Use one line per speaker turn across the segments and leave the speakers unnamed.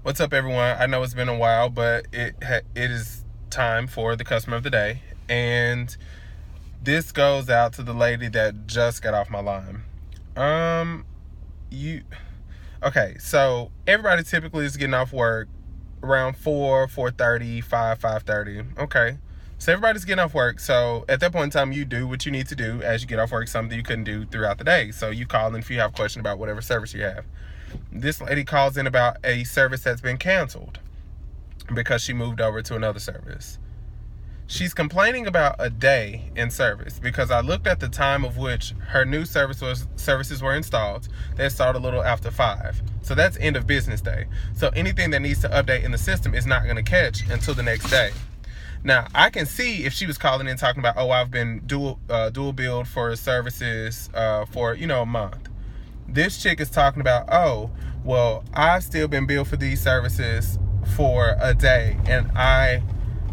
What's up, everyone? I know it's been a while, but it is time for the customer of the day, and this goes out to the lady that just got off my line. You okay? So everybody typically is getting off work around 4:30, 5:30. Okay, so everybody's getting off work. So at that point in time, you do what you need to do as you get off work. Something you couldn't do throughout the day. So you call in if you have a question about whatever service you have. This lady calls in about a service that's been canceled because she moved over to another service. She's complaining about a day in service because I looked at the time of which her new services were installed. They installed a little after 5. So that's end of business day. So anything that needs to update in the system is not going to catch until the next day. Now, I can see if she was calling in talking about, oh, I've been dual billed for services for, a month. This chick is talking about, oh, well, I've still been billed for these services for a day, and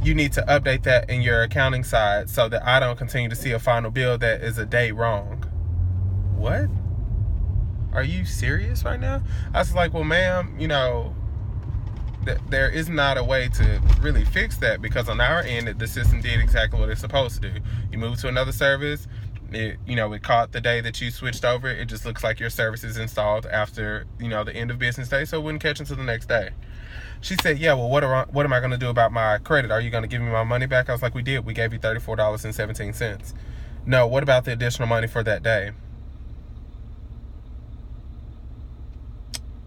you need to update that in your accounting side so that I don't continue to see a final bill that is a day wrong. What? Are you serious right now? I was like, well, ma'am, there is not a way to really fix that because on our end, the system did exactly what it's supposed to do. You move to another service. It caught the day that you switched over. It just looks like your service is installed after, the end of business day, so it wouldn't catch until the next day. She said, yeah, well, what am I going to do about my credit? Are you going to give me my money back? I was like, we did. We gave you $34.17. No, what about the additional money for that day?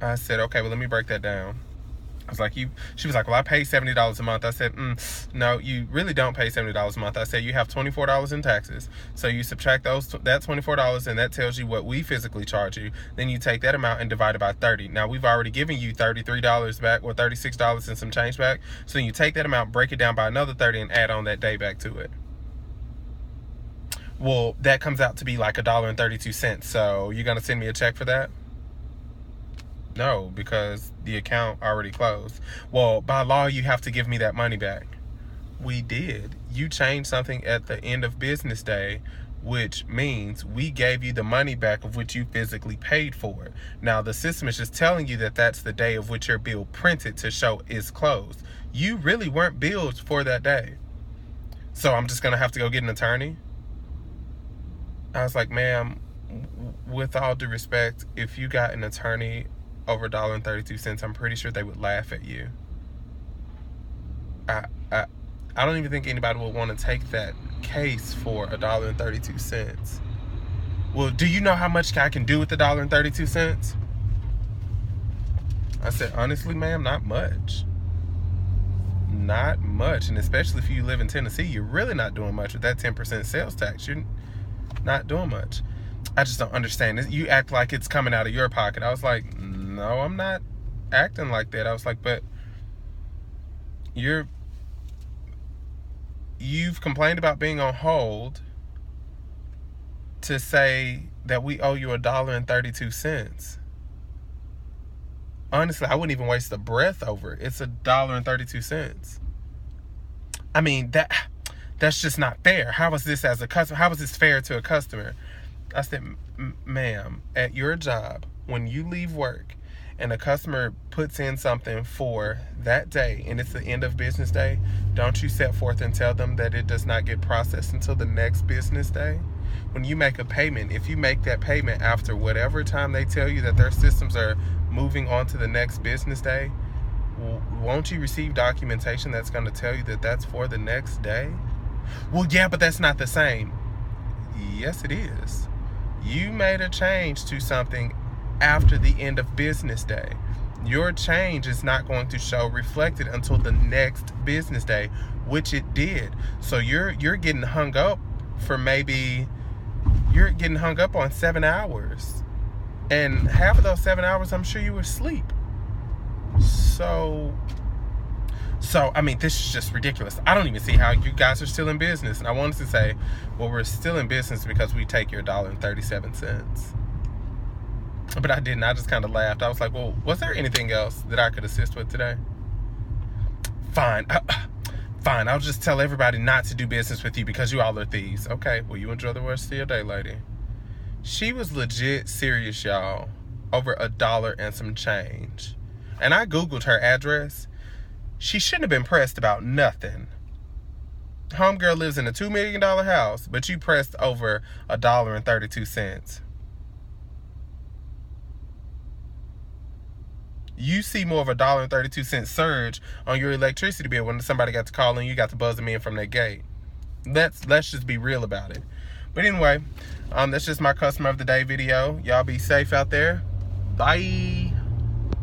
I said, okay, well, let me break that down. I was like, she was like, well, I pay $70 a month. I said, no, you really don't pay $70 a month. I said, you have $24 in taxes. So you subtract that $24 and that tells you what we physically charge you. Then you take that amount and divide it by 30. Now we've already given you $33 back or $36 and some change back. So you take that amount, break it down by another 30 and add on that day back to it. Well, that comes out to be like $1.32. So you're going to send me a check for that? No, because the account already closed. Well, by law, you have to give me that money back. We did. You changed something at the end of business day, which means we gave you the money back of which you physically paid for. Now, the system is just telling you that that's the day of which your bill printed to show is closed. You really weren't billed for that day. So I'm just going to have to go get an attorney? I was like, ma'am, with all due respect, if you got an attorney over $1.32, I'm pretty sure they would laugh at you. I don't even think anybody would want to take that case for $1.32. Well, do you know how much I can do with $1.32? I said, honestly, ma'am, not much. Not much. And especially if you live in Tennessee, you're really not doing much with that 10% sales tax. You're not doing much. I just don't understand this. You act like it's coming out of your pocket. I was like, no, I'm not acting like that. I was like, but you've complained about being on hold to say that we owe you $1.32. Honestly, I wouldn't even waste a breath over it. It's $1.32. I mean, that's just not fair. How is this as a customer? How is this fair to a customer? I said, ma'am, at your job, when you leave work and a customer puts in something for that day and it's the end of business day, don't you set forth and tell them that it does not get processed until the next business day? When you make a payment, if you make that payment after whatever time they tell you that their systems are moving on to the next business day, won't you receive documentation that's going to tell you that that's for the next day? Well, yeah, but that's not the same. Yes, it is. You made a change to something after the end of business day. Your change is not going to show reflected until the next business day, which it did. So you're getting hung up for you're getting hung up on 7 hours. And half of those 7 hours, I'm sure you were asleep. So, I mean, this is just ridiculous. I don't even see how you guys are still in business. And I wanted to say, well, we're still in business because we take your $1.37. But I didn't. I just kind of laughed. I was like, well, was there anything else that I could assist with today? Fine. Fine. I'll just tell everybody not to do business with you because you all are thieves. Okay. Well, you enjoy the rest of your day, lady. She was legit serious, y'all, over $1 and some change. And I Googled her address. She shouldn't have been pressed about nothing. Homegirl lives in a $2 million house, but you pressed over $1.32. You see more of $1.32 surge on your electricity bill when somebody got to call and you got to buzz them in from their gate. Let's just be real about it. But anyway, that's just my customer of the day video. Y'all be safe out there. Bye.